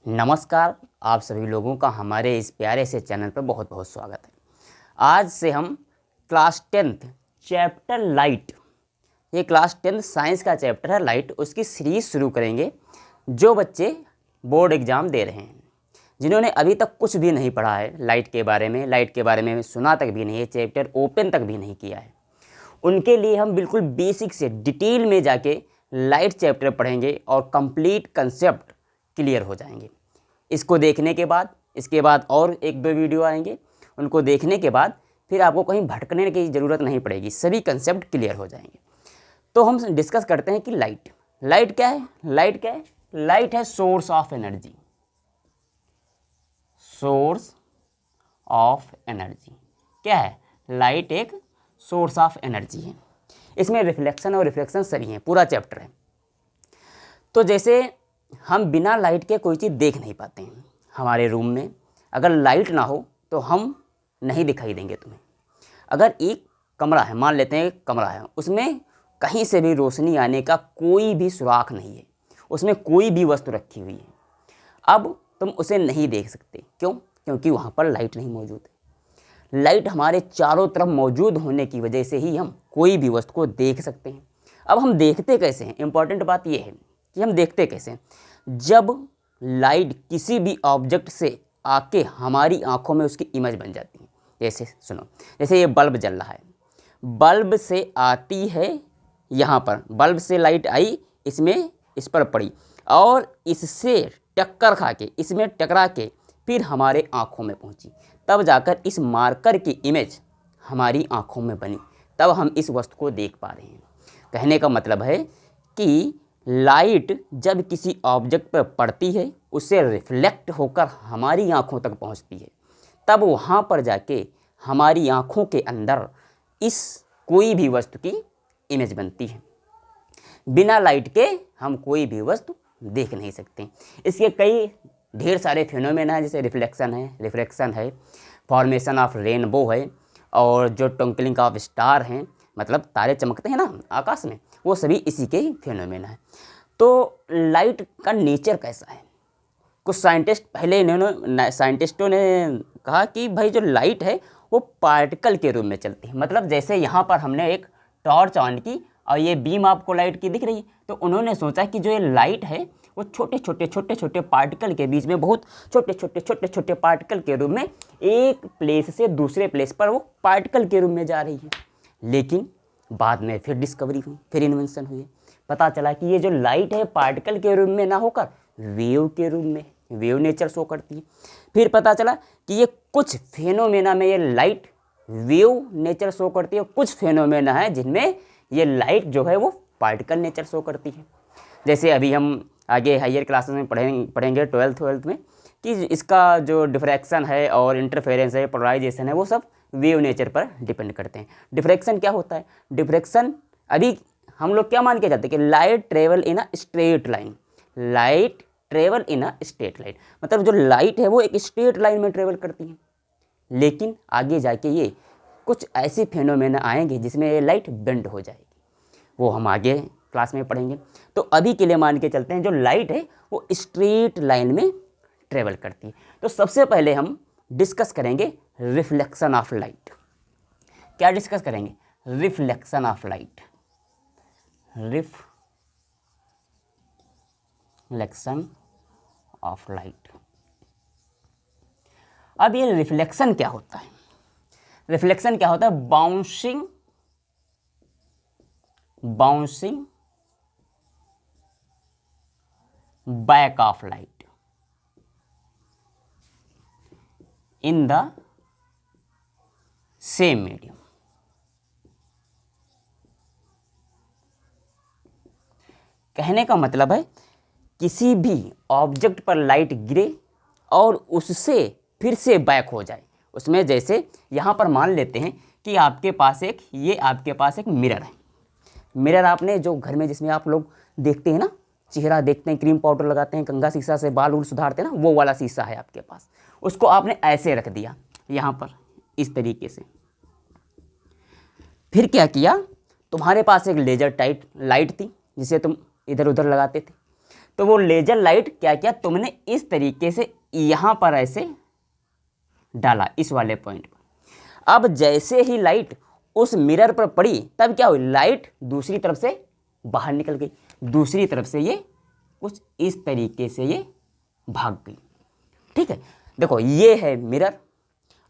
नमस्कार। आप सभी लोगों का हमारे इस प्यारे से चैनल पर बहुत बहुत स्वागत है। आज से हम क्लास 10th चैप्टर लाइट, ये क्लास 10th साइंस का चैप्टर है लाइट, उसकी सीरीज़ शुरू करेंगे। जो बच्चे बोर्ड एग्ज़ाम दे रहे हैं, जिन्होंने अभी तक कुछ भी नहीं पढ़ा है लाइट के बारे में सुना तक भी नहीं है, चैप्टर ओपन तक भी नहीं किया है, उनके लिए हम बिल्कुल बेसिक से डिटेल में जाके लाइट चैप्टर पढ़ेंगे और कंप्लीट कंसेप्ट क्लियर हो जाएंगे। इसको देखने के बाद इसके बाद और एक दो वीडियो आएंगे, उनको देखने के बाद फिर आपको कहीं भटकने की ज़रूरत नहीं पड़ेगी, सभी कंसेप्ट क्लियर हो जाएंगे। तो हम डिस्कस करते हैं कि लाइट क्या है। लाइट है source of energy. Source of energy क्या है? लाइट एक सोर्स ऑफ एनर्जी है। इसमें रिफ्लेक्शन और रिफ्लेक्शन सभी हैं, पूरा चैप्टर है। तो जैसे हम बिना लाइट के कोई चीज़ देख नहीं पाते हैं। हमारे रूम में अगर लाइट ना हो तो हम नहीं दिखाई देंगे तुम्हें। अगर एक कमरा है, मान लेते हैं एक कमरा है, उसमें कहीं से भी रोशनी आने का कोई भी सुराख नहीं है, उसमें कोई भी वस्तु रखी हुई है, अब तुम उसे नहीं देख सकते। क्यों? क्योंकि वहाँ पर लाइट नहीं मौजूद है। लाइट हमारे चारों तरफ मौजूद होने की वजह से ही हम कोई भी वस्तु को देख सकते हैं। अब हम देखते कैसे हैं? इम्पॉर्टेंट बात यह है कि हम देखते कैसे हैं। जब लाइट किसी भी ऑब्जेक्ट से आके हमारी आंखों में उसकी इमेज बन जाती है। जैसे सुनो, जैसे ये बल्ब जल रहा है, बल्ब से आती है, यहाँ पर बल्ब से लाइट आई, इसमें इस पर पड़ी और इससे टक्कर खा के, इसमें टकरा के फिर हमारे आँखों में पहुँची, तब जाकर इस मार्कर की इमेज हमारी आँखों में बनी, तब हम इस वस्तु को देख पा रहे हैं। कहने का मतलब है कि लाइट जब किसी ऑब्जेक्ट पर पड़ती है, उससे रिफ्लेक्ट होकर हमारी आँखों तक पहुँचती है, तब वहाँ पर जाके हमारी आँखों के अंदर इस कोई भी वस्तु की इमेज बनती है। बिना लाइट के हम कोई भी वस्तु देख नहीं सकते। इसके कई ढेर सारे फिनोमेना हैं, जैसे रिफ्लेक्शन है, फॉर्मेशन ऑफ रेनबो है, और जो ट्विंकलिंग ऑफ स्टार हैं, मतलब तारे चमकते हैं ना आकाश में, वो सभी इसी के फिनोमेना है। तो लाइट का नेचर कैसा है? कुछ साइंटिस्टों ने कहा कि भाई जो लाइट है वो पार्टिकल के रूप में चलती है। मतलब जैसे यहाँ पर हमने एक टॉर्च ऑन की और ये बीम आपको लाइट की दिख रही है, तो उन्होंने सोचा कि जो ये लाइट है वो छोटे छोटे पार्टिकल के बीच में, बहुत छोटे पार्टिकल के रूप में एक प्लेस से दूसरे प्लेस पर वो पार्टिकल के रूप में जा रही है। लेकिन बाद में फिर डिस्कवरी हुई, फिर इन्वेंशन हुई, पता चला कि ये जो लाइट है पार्टिकल के रूप में ना होकर वेव के रूप में, वेव नेचर शो करती है। फिर पता चला कि ये कुछ फेनोमेना में ये लाइट वेव नेचर शो करती है, कुछ फेनोमेना है जिनमें ये लाइट जो है वो पार्टिकल नेचर शो करती है। जैसे अभी हम आगे हायर क्लासेस में पढ़ेंगे 12th में, कि इसका जो डिफ्रैक्शन है और इंटरफेरेंस है, पोलराइजेशन है, वो सब वेव नेचर पर डिपेंड करते हैं। डिफ्रैक्शन क्या होता है? डिफ्रैक्शन अभी हम लोग क्या मान के जाते हैं कि light travel in a straight line. Light travel in a straight line मतलब जो लाइट है वो एक स्ट्रेट लाइन में ट्रेवल करती है। लेकिन आगे जाके ये कुछ ऐसे फेनोमेना आएंगे जिसमें ये लाइट बेंड हो जाएगी, वो हम आगे क्लास में पढ़ेंगे। तो अभी के लिए मान के चलते हैं जो लाइट है वो स्ट्रेट लाइन में ट्रेवल करती है। तो सबसे पहले हम डिस्कस करेंगे रिफ्लेक्शन ऑफ लाइट। क्या डिस्कस करेंगे? Reflection of light. Reflection of light. अब ये रिफ्लेक्शन क्या होता है? रिफ्लेक्शन क्या होता है? Bouncing back of light in the same medium. कहने का मतलब है किसी भी ऑब्जेक्ट पर लाइट गिरे और उससे फिर से बैक हो जाए। उसमें जैसे यहाँ पर मान लेते हैं कि आपके पास एक मिरर है। मिरर आपने जो घर में जिसमें आप लोग देखते हैं ना, चेहरा देखते हैं, क्रीम पाउडर लगाते हैं, कंघा शीशा से बाल उल सुधारते हैं ना, वो वाला शीशा है आपके पास। उसको आपने ऐसे रख दिया यहाँ पर इस तरीके से। फिर क्या किया? तुम्हारे पास एक लेजर टाइट लाइट थी जिसे तुम इधर उधर लगाते थे। तो वो लेजर लाइट क्या किया, तुमने इस तरीके से यहाँ पर ऐसे डाला इस वाले पॉइंट पर। अब जैसे ही लाइट उस मिरर पर पड़ी तब क्या हुई, लाइट दूसरी तरफ से बाहर निकल गई, दूसरी तरफ से ये कुछ इस तरीके से ये भाग गई। ठीक है, देखो ये है मिरर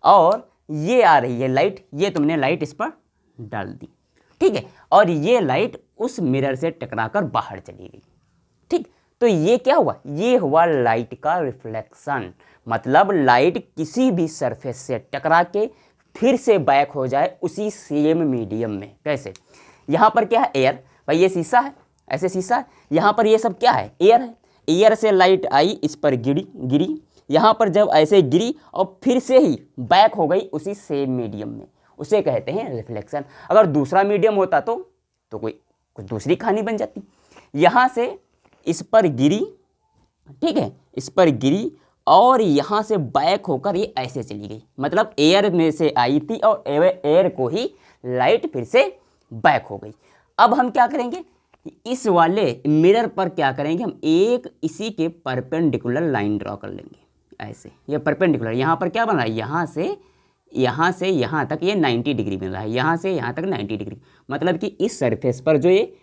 और ये आ रही है लाइट, ये तुमने लाइट इस पर डाल दी। ठीक है, और ये लाइट उस मिरर से टकराकर बाहर चली गई। ठीक, तो ये क्या हुआ, ये हुआ लाइट का रिफ्लेक्शन। मतलब लाइट किसी भी सरफेस से टकरा के फिर से बैक हो जाए उसी सेम मीडियम में। कैसे, यहाँ पर क्या है, एयर, भाई ये शीशा है, ऐसे शीशा है, यहाँ पर ये सब क्या है, एयर है। एयर से लाइट आई, इस पर गिरी, यहाँ पर जब ऐसे गिरी और फिर से ही बैक हो गई उसी सेम मीडियम में, उसे कहते हैं रिफ्लेक्शन। अगर दूसरा मीडियम होता तो कोई कुछ दूसरी कहानी बन जाती। यहाँ से इस पर गिरी, ठीक है, इस पर गिरी और यहाँ से बैक होकर ये ऐसे चली गई। मतलब एयर में से आई थी और एयर को ही लाइट फिर से बैक हो गई। अब हम क्या करेंगे, इस वाले मिरर पर क्या करेंगे, हम एक इसी के परपेंडिकुलर लाइन ड्रॉ कर लेंगे ऐसे। ये परपेंडिकुलर, यहाँ पर क्या बन रहा है, यहाँ से यहाँ तक ये 90 डिग्री बन रहा है, यहाँ से यहाँ तक 90 डिग्री। मतलब कि इस सरफेस पर जो ये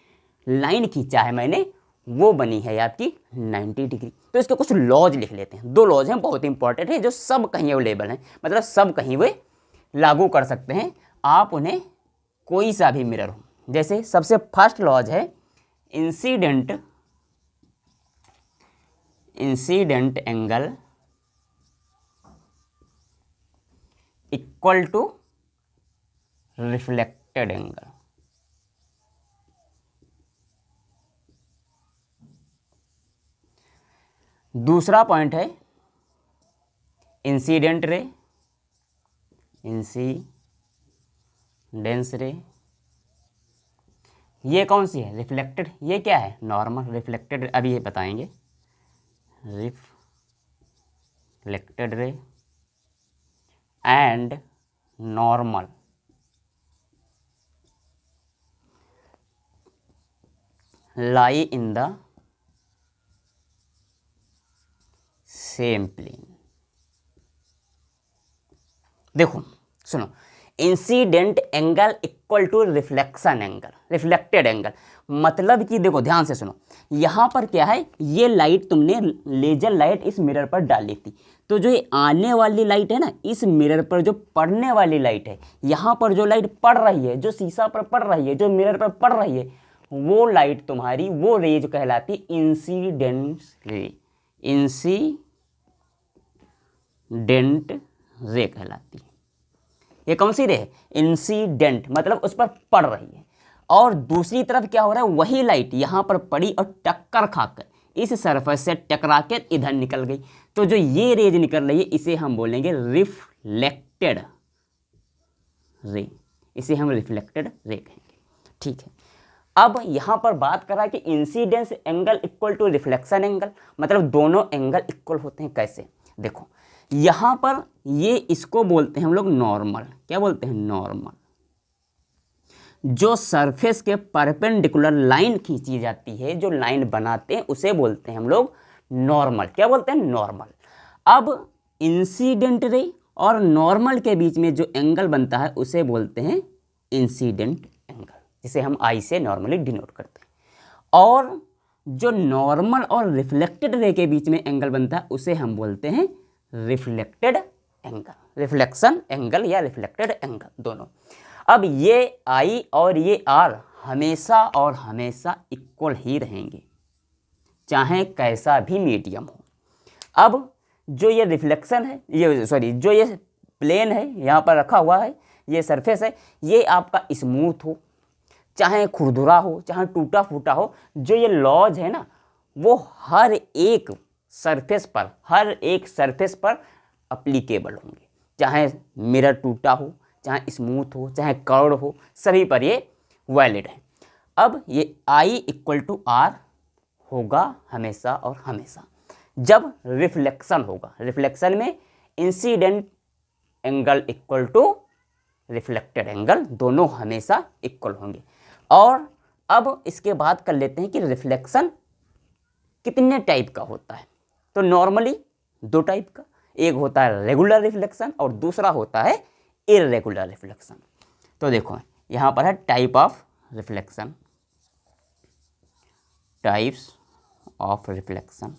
लाइन खींचा है मैंने वो बनी है आपकी 90 डिग्री। तो इसके कुछ लॉज लिख लेते हैं, 2 लॉज हैं बहुत इंपॉर्टेंट है, जो सब कहीं अवेलेबल हैं, मतलब सब कहीं वे लागू कर सकते हैं आप उन्हें, कोई सा भी मिरर हो। जैसे सबसे फर्स्ट लॉज है incident angle equal to reflected angle. दूसरा पॉइंट है इंसिडेंस रे, ये कौन सी है, रिफ्लेक्टेड, ये क्या है, नॉर्मल। रिफ्लेक्टेड अभी ये बताएंगे, reflected ray and normal lie in the same plane. देखो सुनो, incident angle equal to reflection angle, reflected angle, मतलब कि देखो ध्यान से सुनो, यहाँ पर क्या है, ये लाइट तुमने लेजर लाइट इस मिरर पर डाली थी, तो जो ये आने वाली लाइट है ना, इस मिरर पर जो पड़ने वाली लाइट है, यहाँ पर जो लाइट पड़ रही है, जो शीशा पर पड़ रही है, जो मिरर पर पड़ रही है, वो लाइट तुम्हारी, वो रेज कहलाती इंसिडेंस रे, इंसिडेंट रे कहलाती है। ये कौन सी रे है, इंसिडेंट, मतलब उस पर पड़ रही है। और दूसरी तरफ क्या हो रहा है, वही लाइट यहाँ पर पड़ी और टक्कर खाकर इस सरफेस से टकरा के इधर निकल गई, तो जो ये रेज निकल रही है इसे हम बोलेंगे रिफ्लेक्टेड रे, इसे हम रिफ्लेक्टेड रे कहेंगे। ठीक है, अब यहाँ पर बात कर रहा है कि incidence angle equal to reflection angle, मतलब दोनों एंगल इक्वल होते हैं। कैसे, देखो यहाँ पर ये इसको बोलते हैं हम लोग नॉर्मल। क्या बोलते हैं, नॉर्मल। जो सरफेस के परपेंडिकुलर लाइन खींची जाती है, जो लाइन बनाते हैं उसे बोलते हैं हम लोग नॉर्मल। क्या बोलते हैं, नॉर्मल। अब इंसिडेंट रे और नॉर्मल के बीच में जो एंगल बनता है उसे बोलते हैं इंसिडेंट एंगल, जिसे हम आई से नॉर्मली डिनोट करते हैं। और जो नॉर्मल और रिफ्लेक्टेड रे के बीच में एंगल बनता है उसे हम बोलते हैं रिफ्लेक्टेड एंगल, रिफ्लेक्शन एंगल या रिफ्लेक्टेड एंगल, दोनों। अब ये आई और ये आर हमेशा और हमेशा इक्वल ही रहेंगे, चाहे कैसा भी मीडियम हो। अब जो ये रिफ्लेक्शन है, जो ये प्लेन है यहाँ पर रखा हुआ है, ये सरफेस है, ये आपका स्मूथ हो, चाहे खुरदुरा हो, चाहे टूटा फूटा हो, जो ये लॉज है ना, वो हर एक सरफेस पर अप्लीकेबल होंगे, चाहे मिरर टूटा हो, चाहे स्मूथ हो, चाहे कर्व हो, सभी पर ये वैलिड है। अब ये आई इक्वल टू आर होगा हमेशा और हमेशा जब रिफ्लेक्शन होगा। रिफ्लेक्शन में incident angle equal to reflected angle, दोनों हमेशा इक्वल होंगे। और अब इसके बाद कर लेते हैं कि रिफ्लेक्शन कितने टाइप का होता है? तो नॉर्मली 2 टाइप का, एक होता है रेगुलर रिफ्लेक्शन और दूसरा होता है इररेगुलर रिफ्लेक्शन। तो देखो यहाँ पर है type of reflection, types of reflection.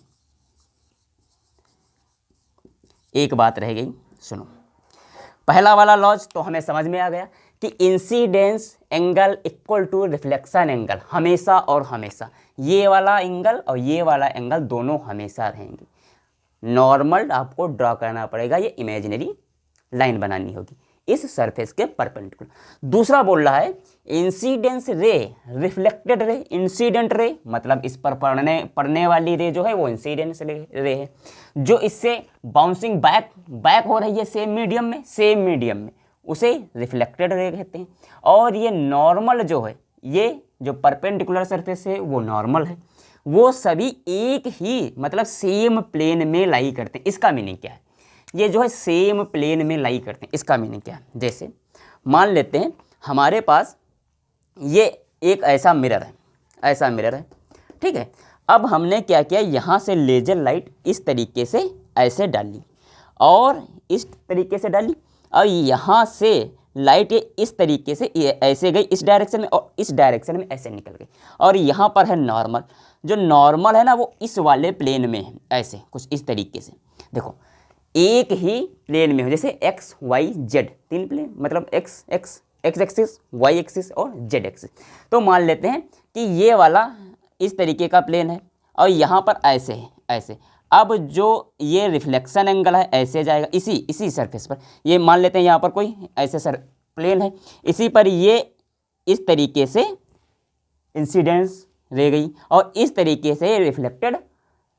एक बात रह गई, सुनो। पहला वाला लॉज तो हमें समझ में आ गया कि incidence angle equal to reflection angle, हमेशा और हमेशा ये वाला एंगल और ये वाला एंगल दोनों हमेशा रहेंगे। नॉर्मल आपको ड्रॉ करना पड़ेगा, ये इमेजिनरी लाइन बनानी होगी इस सरफेस के परपेंडिकुलर। दूसरा बोल रहा है इंसिडेंस रे, रिफ्लेक्टेड रे, इंसिडेंट रे मतलब इस पर पड़ने वाली रे जो है वो इंसिडेंस रे है, जो इससे बाउंसिंग बैक हो रही है सेम मीडियम में, उसे रिफ्लेक्टेड रे कहते हैं। और ये नॉर्मल जो है, ये जो परपेंडिकुलर सरफेस है वो नॉर्मल है, वो सभी एक ही मतलब सेम प्लेन में लाई करते हैं। इसका मीनिंग क्या है? ये जो है सेम प्लेन में लाई करते हैं, इसका मीनिंग क्या है? जैसे मान लेते हैं हमारे पास ये एक ऐसा मिरर है, ठीक है। अब हमने क्या किया, यहाँ से लेजर लाइट इस तरीके से ऐसे डाली और इस तरीके से डाली, और यहाँ से लाइट इस तरीके से ये ऐसे गई इस डायरेक्शन में और इस डायरेक्शन में ऐसे निकल गई। और यहाँ पर है नॉर्मल, जो नॉर्मल है ना वो इस वाले प्लेन में है, ऐसे कुछ इस तरीके से। देखो एक ही प्लेन में हो, जैसे एक्स वाई जेड 3 प्लेन, मतलब एक्स एक्सिस, वाई एक्सिस और जेड एक्सिस। तो मान लेते हैं कि ये वाला इस तरीके का प्लेन है और यहाँ पर ऐसे है, ऐसे। अब जो ये रिफ्लेक्शन एंगल है ऐसे जाएगा इसी सरफेस पर, ये मान लेते हैं यहाँ पर कोई ऐसे प्लेन है, इसी पर ये इस तरीके से इंसिडेंस रे गई और इस तरीके से रिफ्लेक्टेड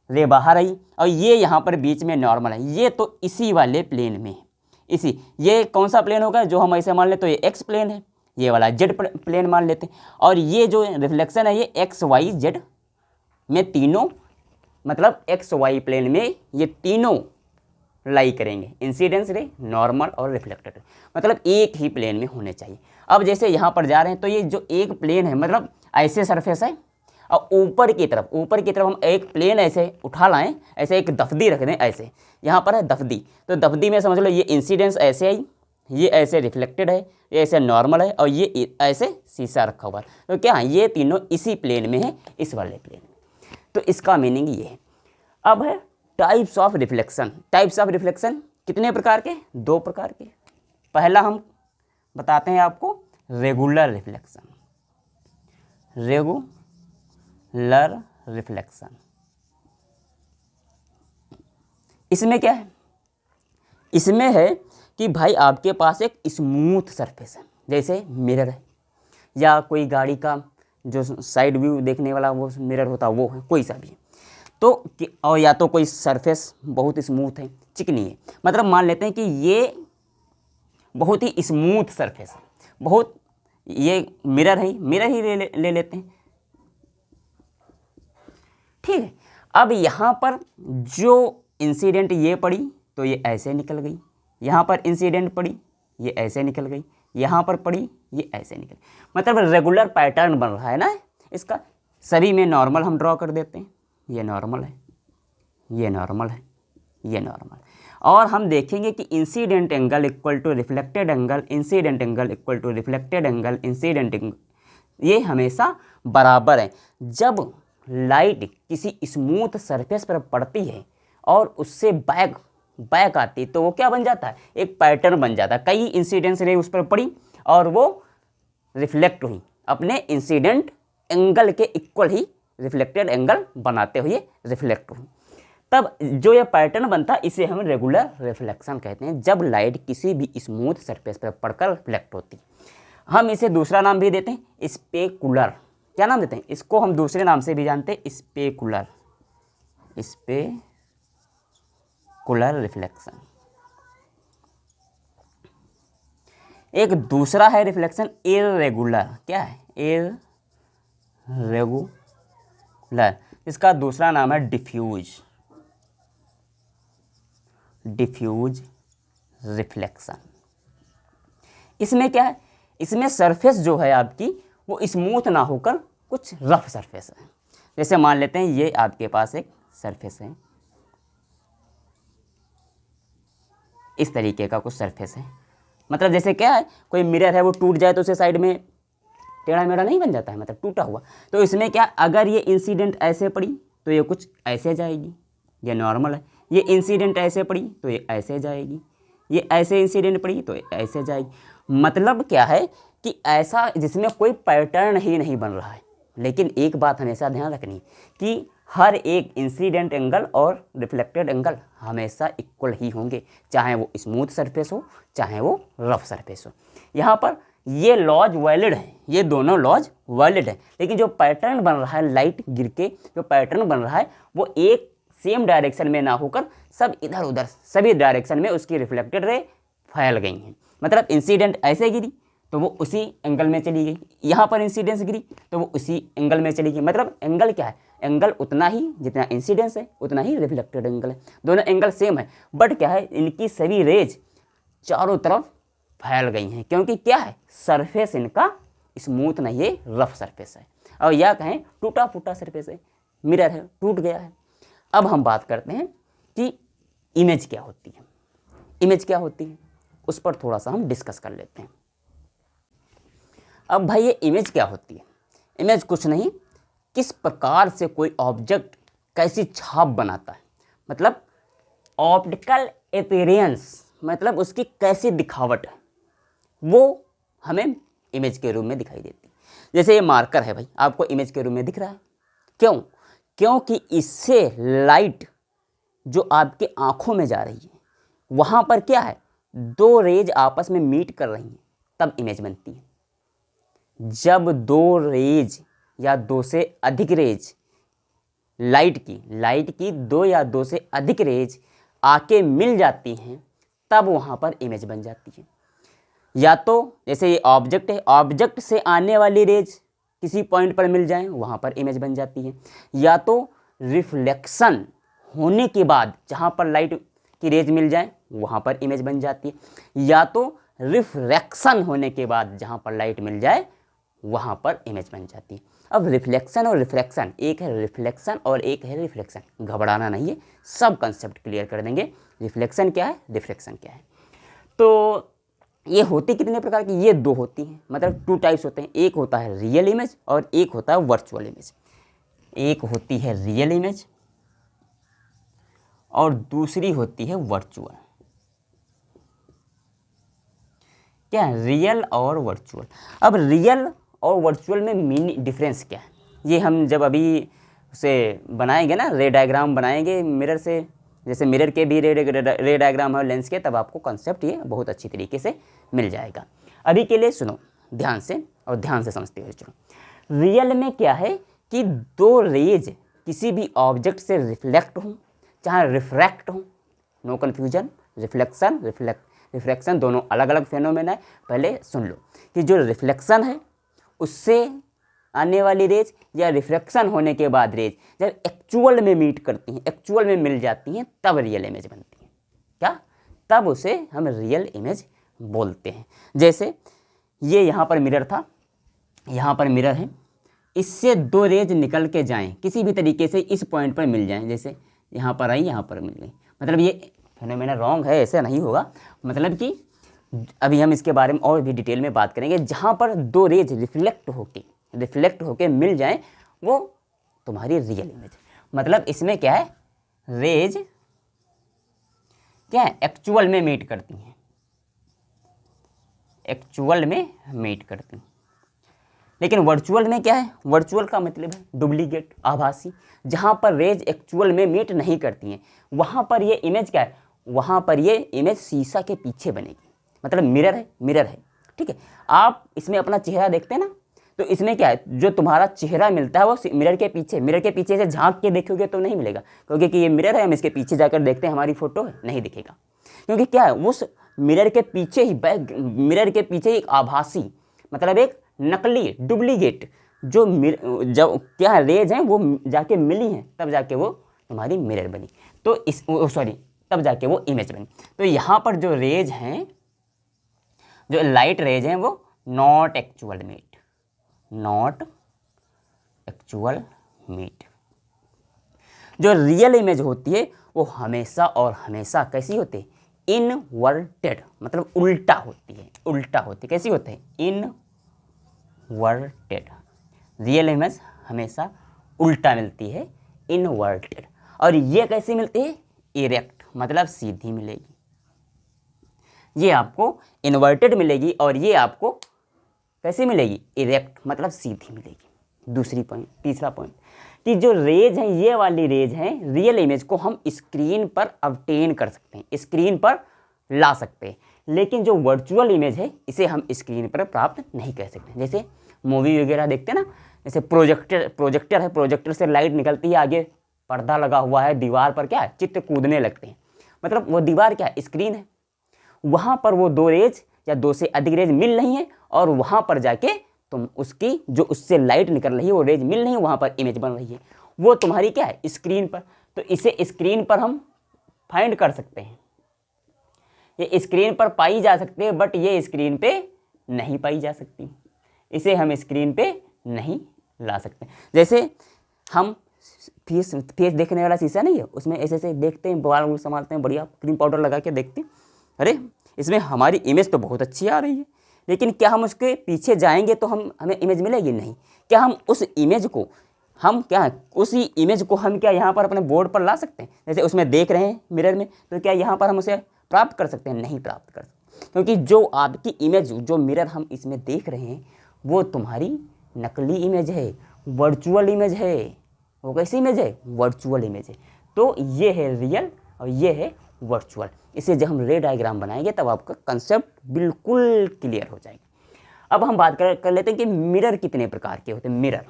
रे बाहर आई, और ये यहाँ पर बीच में नॉर्मल है, ये तो इसी वाले प्लेन में है। ये कौन सा प्लेन होगा जो हम ऐसे मान लेते, तो ये एक्स प्लेन है, ये वाला जेड प्लेन मान लेते हैं, और ये जो रिफ्लेक्शन है ये एक्स वाई जेड में तीनों, मतलब एक्स वाई प्लेन में ये तीनों लाई करेंगे, इंसिडेंस रे, नॉर्मल और रिफ्लेक्टेड रे, मतलब एक ही प्लेन में होने चाहिए। अब जैसे यहाँ पर जा रहे हैं तो ये जो एक प्लेन है मतलब ऐसे सरफेस है, और ऊपर की तरफ हम एक प्लेन ऐसे उठा लाएं, ऐसे एक दफदी रख दें, ऐसे यहाँ पर है दफदी, तो दफदी में समझ लो ये इंसिडेंस ऐसे आई, ये ऐसे रिफ्लेक्टेड है, ये ऐसे नॉर्मल है, और ये ऐसे शीशा रखा हुआ है। तो क्या ये तीनों इसी प्लेन में है, इस वाले प्लेन में। तो इसका मीनिंग ये है। अब है types of reflection. Types of reflection कितने प्रकार के? 2 प्रकार के। पहला हम बताते हैं आपको रेगुलर रिफ्लेक्शन, रेगुलर रिफ्लेक्शन। इसमें क्या है? इसमें है कि भाई आपके पास एक स्मूथ सरफेस है, जैसे मिरर है या कोई गाड़ी का जो साइड व्यू देखने वाला वो मिरर होता है, वो है कोई सा भी, तो और या तो कोई सरफेस बहुत स्मूथ है, चिकनी है, मतलब मान लेते हैं कि ये बहुत ही स्मूथ सरफेस है, बहुत, ये मिरर ही ले लेते हैं, ठीक है। अब यहाँ पर जो इंसिडेंट ये पड़ी तो ये ऐसे निकल गई, यहाँ पर इंसिडेंट पड़ी ये ऐसे निकल गई, यहाँ पर पड़ी ये ऐसे निकल, मतलब रेगुलर पैटर्न बन रहा है ना इसका। सभी में नॉर्मल हम ड्रॉ कर देते हैं, ये नॉर्मल है, ये नॉर्मल है, ये नॉर्मल। और हम देखेंगे कि incident angle equal to reflected angle, incident angle equal to reflected angle, incident angle, ये हमेशा बराबर है। जब लाइट किसी स्मूथ सरफेस पर पड़ती है और उससे बैक आती तो वो क्या बन जाता है? एक पैटर्न बन जाता है। कई इंसिडेंस रे उस पर पड़ी और वो रिफ्लेक्ट हुई, अपने इंसिडेंट एंगल के इक्वल ही रिफ्लेक्टेड एंगल बनाते हुए रिफ्लेक्ट हुई, तब जो ये पैटर्न बनता है इसे हम रेगुलर रिफ्लेक्शन कहते हैं। जब लाइट किसी भी स्मूथ सरफेस पर पड़कर रिफ्लेक्ट होती, हम इसे दूसरा नाम भी देते हैं स्पेकुलर। क्या नाम देते हैं इसको? हम दूसरे नाम से भी जानते हैं, स्पेकुलर, स्पेकुलर रिफ्लेक्शन। एक दूसरा है रिफ्लेक्शन इररेगुलर। क्या है? इररेगुलर, इसका दूसरा नाम है डिफ्यूज रिफ्लेक्शन। इसमें क्या है? इसमें सरफेस जो है आपकी वो स्मूथ ना होकर कुछ रफ सरफेस है, जैसे मान लेते हैं ये आपके पास एक सरफेस है, इस तरीके का कुछ सरफेस है। मतलब जैसे क्या है, कोई मिरर है वो टूट जाए तो उसे साइड में टेढ़ा मेढ़ा नहीं बन जाता है, मतलब टूटा हुआ। तो इसमें क्या, अगर ये इंसिडेंट ऐसे पड़ी तो ये कुछ ऐसे जाएगी, ये नॉर्मल है। ये इंसिडेंट ऐसे पड़ी तो ये ऐसे जाएगी, ये ऐसे इंसिडेंट पड़ी तो ऐसे जाएगी। मतलब क्या है कि ऐसा जिसमें कोई पैटर्न ही नहीं बन रहा है। लेकिन एक बात हमेशा ध्यान रखनी कि हर एक इंसिडेंट एंगल और रिफ्लेक्टेड एंगल हमेशा इक्वल ही होंगे, चाहे वो स्मूथ सरफेस हो चाहे वो रफ सरफेस हो। यहाँ पर ये लॉज वैलिड हैं, ये दोनों लॉज वैलिड हैं। लेकिन जो पैटर्न बन रहा है लाइट गिर के, जो पैटर्न बन रहा है वो एक सेम डायरेक्शन में ना होकर सब इधर उधर सभी डायरेक्शन में उसकी रिफ्लेक्टेड रे फैल गई हैं। मतलब इंसिडेंट ऐसे गिरी तो वो उसी एंगल में चली गई, यहाँ पर इंसिडेंस गिरी तो वो उसी एंगल में चली गई। मतलब एंगल क्या है, एंगल उतना ही जितना इंसिडेंस है उतना ही रिफ्लेक्टेड एंगल है, दोनों एंगल सेम है। बट क्या है, इनकी सभी रेज चारों तरफ फैल गई हैं, क्योंकि क्या है, सरफेस इनका स्मूथ नहीं है, रफ सरफेस है। और या कहें टूटा फूटा सरफेस है, मिरर है, टूट गया है। अब हम बात करते हैं कि इमेज क्या होती है। इमेज क्या होती है उस पर थोड़ा सा हम डिस्कस कर लेते हैं। अब भाई ये इमेज क्या होती है, इमेज कुछ नहीं, किस प्रकार से कोई ऑब्जेक्ट कैसी छाप बनाता है, मतलब ऑप्टिकल अपीयरेंस, मतलब उसकी कैसी दिखावट है, वो हमें इमेज के रूप में दिखाई देती है। जैसे ये मार्कर है भाई, आपको इमेज के रूप में दिख रहा है, क्यों? क्योंकि इससे लाइट जो आपके आँखों में जा रही है वहाँ पर क्या है, दो रेज आपस में मीट कर रही हैं, तब इमेज बनती है। जब दो रेज या दो से अधिक रेज लाइट की दो या दो से अधिक रेज आके मिल जाती हैं तब वहाँ पर इमेज बन जाती है। या तो जैसे ये ऑब्जेक्ट है, ऑब्जेक्ट से आने वाली रेज किसी पॉइंट पर मिल जाएं, वहाँ पर इमेज बन जाती है। या तो रिफ्लेक्शन होने के बाद जहाँ पर लाइट की रेज मिल जाए वहाँ पर इमेज बन जाती है। या तो रिफ्रैक्शन होने के बाद जहाँ पर लाइट मिल जाए वहाँ पर इमेज बन जाती है। अब रिफ्लेक्शन और रिफ्रैक्शन, एक है रिफ्लेक्शन और एक है रिफ्लेक्शन, घबराना नहीं है, सब कंसेप्ट क्लियर कर देंगे। रिफ्लेक्शन क्या है, रिफ्रैक्शन क्या है। तो ये होती कितने प्रकार की, ये दो होती हैं, मतलब टू टाइप्स होते हैं। एक होता है रियल इमेज और एक होता है वर्चुअल इमेज। एक होती है रियल इमेज और दूसरी होती है वर्चुअल। क्या है, रियल और वर्चुअल। अब रियल और वर्चुअल में मीनिंग डिफरेंस क्या है, ये हम जब अभी उसे बनाएंगे ना, रे डायग्राम बनाएंगे मिरर से, जैसे मिरर के भी रे डायग्राम है लेंस के, तब आपको कॉन्सेप्ट ये बहुत अच्छी तरीके से मिल जाएगा। अभी के लिए सुनो ध्यान से, और ध्यान से समझते हुए चलो। रियल में क्या है कि दो रेज किसी भी ऑब्जेक्ट से रिफ्लेक्ट हों चाहे रिफ्रैक्ट हों, नो कन्फ्यूजन, रिफ्लेक्शन रिफ्रैक्शन दोनों अलग अलग फेनोमेना है। पहले सुन लो कि जो रिफ्लेक्शन है उससे आने वाली रेज या रिफ्रैक्शन होने के बाद रेज जब एक्चुअल में मीट करती हैं, एक्चुअल में मिल जाती हैं, तब रियल इमेज बनती है। क्या, तब उसे हम रियल इमेज बोलते हैं। जैसे ये यहाँ पर मिरर था, यहाँ पर मिरर है, इससे दो रेज निकल के जाएं किसी भी तरीके से, इस पॉइंट पर मिल जाएं, जैसे यहाँ पर आई यहाँ पर मिल गई, मतलब ये फेनोमेना रॉन्ग है, ऐसा नहीं होगा। मतलब कि अभी हम इसके बारे में और भी डिटेल में बात करेंगे। जहाँ पर दो रेज रिफ्लेक्ट होके मिल जाएं वो तुम्हारी रियल इमेज। मतलब इसमें क्या है, रेज क्या है, एक्चुअल में मीट करती हैं, एक्चुअल में मीट करती हैं। लेकिन वर्चुअल में क्या है, वर्चुअल का मतलब है डुप्लीकेट, आभासी। जहाँ पर रेज एक्चुअल में मीट नहीं करती हैं वहाँ पर ये इमेज क्या है, वहाँ पर ये इमेज शीशा के पीछे बनेगी। मतलब मिरर है, ठीक है। आप इसमें अपना चेहरा देखते हैं ना, तो इसमें क्या है, जो तुम्हारा चेहरा मिलता है वो मिरर के पीछे से झांक के देखोगे तो नहीं मिलेगा, क्योंकि कि ये मिरर है, हम इसके पीछे जाकर देखते हैं हमारी फोटो है, नहीं दिखेगा। क्योंकि क्या है, उस मिरर के पीछे ही एक आभासी, मतलब एक नकली, डुप्लीकेट जो जब क्या है रेज हैं वो जाके मिली हैं, तब जाके वो तुम्हारी मिरर बनी, तो तब जाके वो इमेज बनी। तो यहाँ पर जो रेज हैं, जो लाइट रेज हैं, वो नॉट एक्चुअल मीट। जो रियल इमेज होती है वो हमेशा और हमेशा कैसी होती है, इनवर्टेड, मतलब उल्टा होती है, उल्टा होती है। कैसी होती है, इनवर्टेड। रियल इमेज हमेशा उल्टा मिलती है, इनवर्टेड। और ये कैसी मिलती है, इरेक्ट, मतलब सीधी मिलेगी। ये आपको इन्वर्टेड मिलेगी और ये आपको कैसी मिलेगी, इरेक्ट, मतलब सीधी मिलेगी। दूसरी पॉइंट, तीसरा पॉइंट कि जो रेज हैं, ये वाली रेज हैं, रियल इमेज को हम स्क्रीन पर ऑब्टेन कर सकते हैं, स्क्रीन पर ला सकते हैं। लेकिन जो वर्चुअल इमेज है इसे हम स्क्रीन पर प्राप्त नहीं कर सकते। जैसे मूवी वगैरह देखते हैं ना, जैसे प्रोजेक्टर है, प्रोजेक्टर से लाइट निकलती है, आगे पर्दा लगा हुआ है, दीवार पर क्या है, चित्र कूदने लगते हैं, मतलब वो दीवार क्या है, स्क्रीन है। वहाँ पर वो दो रेज या दो से अधिक रेज मिल रही हैं और वहाँ पर जाके तुम उसकी जो उससे लाइट निकल रही है वो रेज मिल रही है, वहाँ पर इमेज बन रही है, वो तुम्हारी क्या है, स्क्रीन पर। तो इसे स्क्रीन पर हम फाइंड कर सकते हैं, ये स्क्रीन पर पाई जा सकती है, बट ये स्क्रीन पे नहीं पाई जा सकती, इसे हम स्क्रीन पे नहीं ला सकते। जैसे हम फेस देखने वाला शीशा नहीं है, उसमें ऐसे ऐसे देखते हैं, बाल संभालते हैं, बढ़िया क्रीम पाउडर लगा के देखते हैं, अरे इसमें हमारी इमेज तो बहुत अच्छी आ रही है, लेकिन क्या हम उसके पीछे जाएंगे तो हमें इमेज मिलेगी, नहीं। क्या हम उस इमेज को उसी इमेज को हम क्या यहाँ पर अपने बोर्ड पर ला सकते हैं, जैसे उसमें देख रहे हैं मिरर में, तो क्या यहाँ पर हम उसे प्राप्त कर सकते हैं, नहीं प्राप्त कर सकते। क्योंकि जो आपकी इमेज, जो मिरर हम इसमें देख रहे हैं, वो तुम्हारी नकली इमेज है, वर्चुअल इमेज है। वो कैसी इमेज है, वर्चुअल इमेज है। तो ये है रियल और ये है वर्चुअल। इसे जब हम रे डायग्राम बनाएंगे तब आपका कंसेप्ट बिल्कुल क्लियर हो जाएगा। अब हम बात कर लेते हैं कि मिरर कितने प्रकार के होते हैं। मिरर,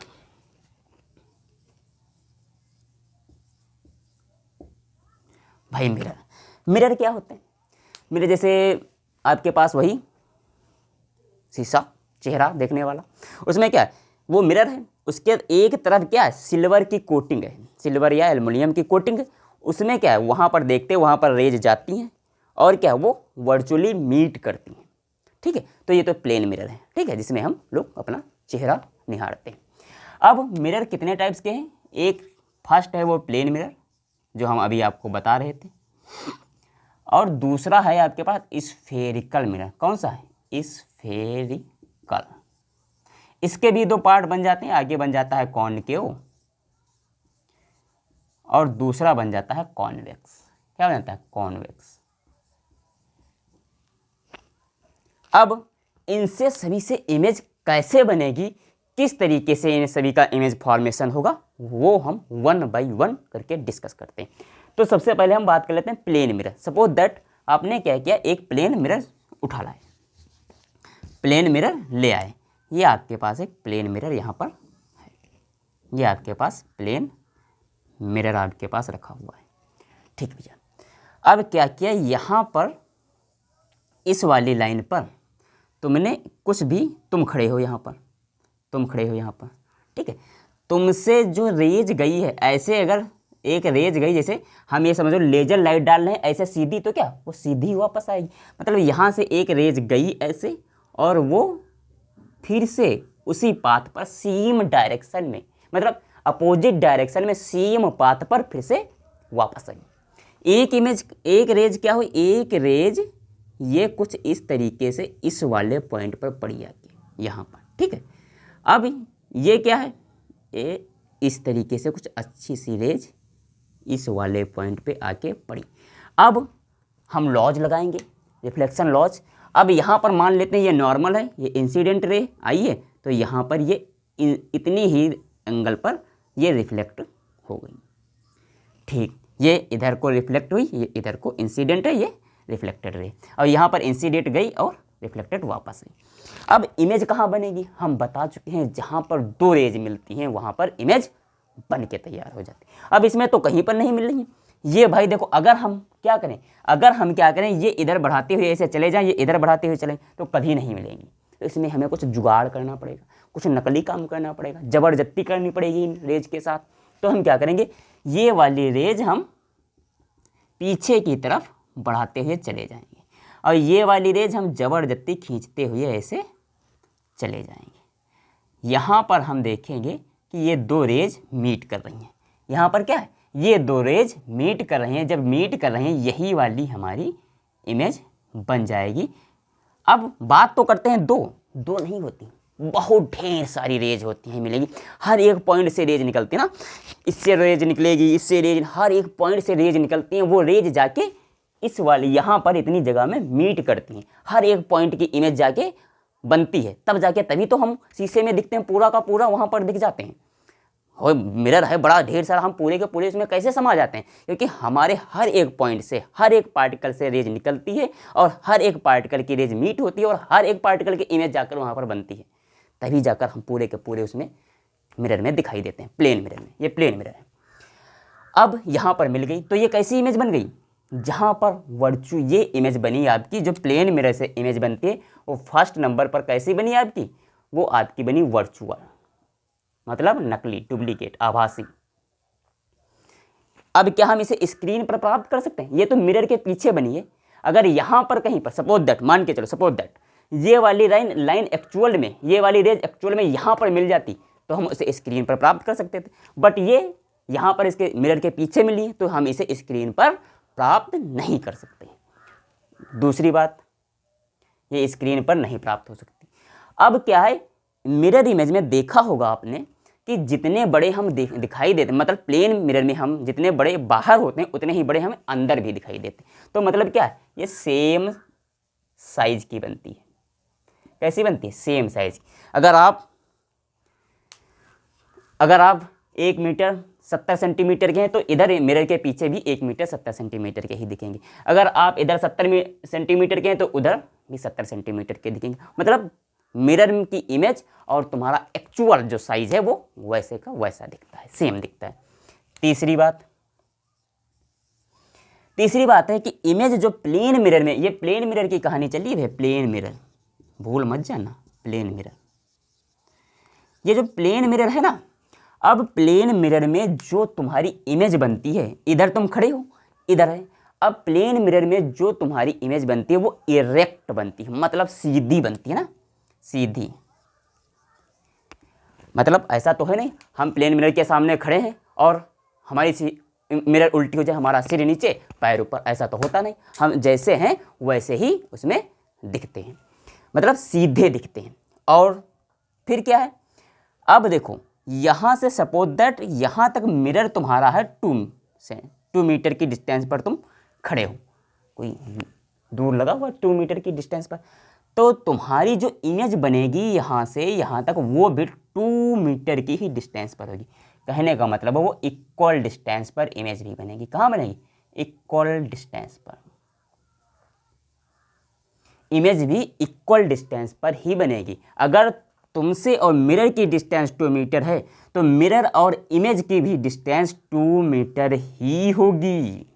भाई मिरर क्या होते हैं। मिरर जैसे आपके पास वही शीशा, चेहरा देखने वाला, उसमें क्या है, वो मिरर है, उसके एक तरफ क्या है, सिल्वर की कोटिंग है, सिल्वर या एल्युमिनियम की कोटिंग है। उसमें क्या है, वहाँ पर देखते हैं, वहाँ पर रेज जाती हैं और क्या वो वर्चुअली मीट करती हैं। ठीक है, तो ये तो प्लेन मिरर है, ठीक है, जिसमें हम लोग अपना चेहरा निहारते हैं। अब मिरर कितने टाइप्स के हैं, एक फर्स्ट है वो प्लेन मिरर जो हम अभी आपको बता रहे थे, और दूसरा है आपके पास स्फेरिकल मिरर। कौन सा है, स्फेरिकल। इसके भी दो पार्ट बन जाते हैं, आगे बन जाता है कॉनकेव और दूसरा बन जाता है कॉन्वेक्स। क्या बन जाता है, कॉन्वेक्स। अब इनसे सभी से इमेज कैसे बनेगी, किस तरीके से इन सभी का इमेज फॉर्मेशन होगा, वो हम वन बाय वन करके डिस्कस करते हैं। तो सबसे पहले हम बात कर लेते हैं प्लेन मिरर। सपोज दैट आपने क्या किया, एक प्लेन मिरर उठा लाए, प्लेन मिरर ले आए, ये आपके पास एक प्लेन मिरर यहाँ पर है, ये आपके पास प्लेन मिरर आपके पास रखा हुआ है। ठीक भैया, अब क्या किया, यहाँ पर इस वाली लाइन पर तुमने कुछ भी, तुम खड़े हो यहाँ पर, तुम खड़े हो यहाँ पर, ठीक है, तुमसे जो रेज गई है, ऐसे अगर एक रेज गई, जैसे हम ये समझो लेजर लाइट डाल रहे हैं ऐसे सीधी, तो क्या वो सीधी वापस आएगी। मतलब यहाँ से एक रेज गई ऐसे और वो फिर से उसी पाथ पर सेम डायरेक्शन में, मतलब अपोजिट डायरेक्शन में सेम पाथ पर फिर से वापस आई। एक इमेज, एक रेज क्या हुई, एक रेज ये कुछ इस तरीके से इस वाले पॉइंट पर पड़ी आके यहाँ पर, ठीक है। अब ये क्या है, ये इस तरीके से कुछ अच्छी सी रेज इस वाले पॉइंट पे आके पड़ी। अब हम लॉज लगाएंगे, रिफ्लेक्शन लॉज। अब यहाँ पर मान लेते हैं ये नॉर्मल है, ये इंसिडेंट रे आई है, तो यहाँ पर ये इतनी ही एंगल पर ये रिफ्लेक्ट हो गई। ठीक, ये इधर को रिफ्लेक्ट हुई, ये इधर को इंसिडेंट है, ये रिफ्लेक्टेड रे, और यहाँ पर इंसिडेंट गई और रिफ्लेक्टेड वापस आई। अब इमेज कहाँ बनेगी, हम बता चुके हैं, जहाँ पर दो रेज मिलती हैं वहाँ पर इमेज बन के तैयार हो जाती है। अब इसमें तो कहीं पर नहीं मिल रही है। ये भाई देखो, अगर हम क्या करें, ये इधर बढ़ाते हुए ऐसे चले जाएं, ये इधर बढ़ाते हुए चलें, तो कभी नहीं मिलेंगी। तो इसमें हमें कुछ जुगाड़ करना पड़ेगा, कुछ नकली काम करना पड़ेगा, ज़बरदस्ती करनी पड़ेगी इन रेज के साथ। तो हम क्या करेंगे, ये वाली रेज हम पीछे की तरफ बढ़ाते हुए चले जाएंगे और ये वाली रेज हम ज़बरदस्ती खींचते हुए ऐसे चले जाएंगे। यहाँ पर हम देखेंगे कि ये दो रेज मीट कर रही हैं। यहाँ पर क्या है, ये दो रेज मीट कर रही हैं। जब मीट कर रही हैं यही वाली हमारी इमेज बन जाएगी। अब बात तो करते हैं दो नहीं होती, बहुत ढेर सारी रेज होती हैं, मिलेगी। हर एक पॉइंट से रेज निकलती है ना, इससे रेज निकलेगी, इससे रेज, हर एक पॉइंट से रेज निकलती हैं। वो रेज जाके इस वाली यहाँ पर इतनी जगह में मीट करती हैं। हर एक पॉइंट की इमेज जाके बनती है, तब जाके तभी तो हम शीशे में दिखते हैं, पूरा का पूरा वहाँ पर दिख जाते हैं। और मिरर है बड़ा ढेर सारा, हम पूरे के पूरे इसमें कैसे समा जाते हैं? क्योंकि हमारे हर एक पॉइंट से, हर एक पार्टिकल से रेज निकलती है और हर एक पार्टिकल की रेज मीट होती है और हर एक पार्टिकल की इमेज जाकर वहाँ पर बनती है, तभी जाकर हम पूरे के पूरे उसमें मिरर में दिखाई देते हैं, प्लेन मिरर में। ये प्लेन मिरर है। अब यहाँ पर मिल गई, तो ये कैसी इमेज बन गई? जहाँ पर वर्चू ये इमेज बनी आपकी, जो प्लेन मिरर से इमेज बनती है, वो फर्स्ट नंबर पर कैसी बनी आपकी? वो आपकी बनी वर्चुअल, मतलब नकली, डुप्लीकेट, आभासी। अब क्या हम इसे स्क्रीन पर प्राप्त कर सकते हैं? ये तो मिरर के पीछे बनी है। अगर यहाँ पर कहीं पर सपोज दैट, मान के चलो सपोज दैट, ये वाली लाइन एक्चुअल में, ये वाली रेज एक्चुअल में यहाँ पर मिल जाती तो हम उसे स्क्रीन पर प्राप्त कर सकते थे। बट ये यहाँ पर इसके मिरर के पीछे मिली है तो हम इसे स्क्रीन पर प्राप्त नहीं कर सकते। दूसरी बात, ये स्क्रीन पर नहीं प्राप्त हो सकती। अब क्या है, मिरर इमेज में देखा होगा आपने कि जितने बड़े हम दिखाई देते, मतलब प्लेन मिरर में हम जितने बड़े बाहर होते हैं उतने ही बड़े हमें अंदर भी दिखाई देते। तो मतलब क्या है, ये सेम साइज की बनती है। कैसी बनती है? Same size. अगर आप 1 मीटर 70 सेंटीमीटर के हैं तो इधर मिरर के पीछे भी 1 मीटर 70 सेंटीमीटर के ही दिखेंगे। अगर आप इधर 70 सेंटीमीटर के हैं तो उधर भी 70 सेंटीमीटर के दिखेंगे। मतलब मिरर की इमेज और तुम्हारा एक्चुअल जो साइज है वो वैसे का वैसा दिखता है, सेम दिखता है। तीसरी बात है कि इमेज जो प्लेन मिरर में, ये प्लेन मिरर की कहानी चली है, प्लेन मिरर, भूल मत जाना, प्लेन मिरर। ये जो प्लेन मिरर है ना, अब प्लेन मिरर में जो तुम्हारी इमेज बनती है, इधर तुम खड़े हो, इधर है। अब प्लेन मिरर में जो तुम्हारी इमेज बनती है वो इरेक्ट बनती है, मतलब सीधी बनती है ना, सीधी। मतलब ऐसा तो है नहीं हम प्लेन मिरर के सामने खड़े हैं और हमारी मिरर उल्टी हो जाए, हमारा सिर नीचे पैर ऊपर, ऐसा तो होता नहीं। हम जैसे हैं वैसे ही उसमें दिखते हैं, मतलब सीधे दिखते हैं। और फिर क्या है, अब देखो यहाँ से सपोज दैट यहाँ तक मिरर तुम्हारा है 2 मीटर की डिस्टेंस पर तुम खड़े हो, कोई दूर लगा हुआ 2 मीटर की डिस्टेंस पर, तो तुम्हारी जो इमेज बनेगी यहाँ से यहाँ तक वो भी 2 मीटर की ही डिस्टेंस पर होगी। कहने का मतलब है वो इक्वल डिस्टेंस पर इमेज भी बनेगी। कहाँ बनेगी? इक्वल डिस्टेंस पर। इमेज भी इक्वल डिस्टेंस पर ही बनेगी। अगर तुमसे और मिरर की डिस्टेंस 2 मीटर है तो मिरर और इमेज की भी डिस्टेंस 2 मीटर ही होगी।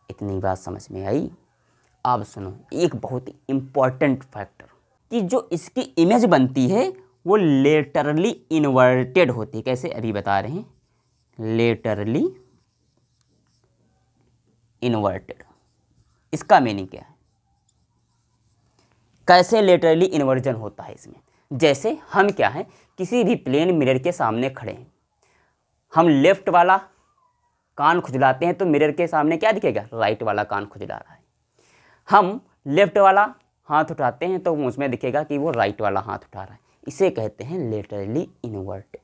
इतनी बात समझ में आई? अब सुनो एक बहुत इंपॉर्टेंट फैक्टर, कि जो इसकी इमेज बनती है वो लेटरली इन्वर्टेड होती है। कैसे? अभी बता रहे हैं, लेटरली इन्वर्टेड। इसका मीनिंग क्या है? कैसे लेटरली इन्वर्जन होता है इसमें? जैसे हम क्या हैं, किसी भी प्लेन मिरर के सामने खड़े हैं, हम लेफ्ट वाला कान खुजलाते हैं तो मिरर के सामने क्या दिखेगा? राइट वाला कान खुजला रहा है। हम लेफ्ट वाला हाथ उठाते हैं तो उसमें दिखेगा कि वो राइट वाला हाथ उठा रहा है। इसे कहते हैं लेटरली इन्वर्टेड,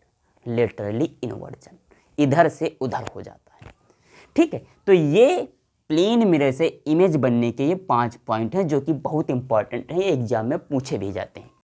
लेटरली इन्वर्जन, इधर से उधर हो जाता है। ठीक है, तो ये प्लेन मिरर से इमेज बनने के ये 5 पॉइंट हैं जो कि बहुत इंपॉर्टेंट हैं, एग्जाम में पूछे भी जाते हैं।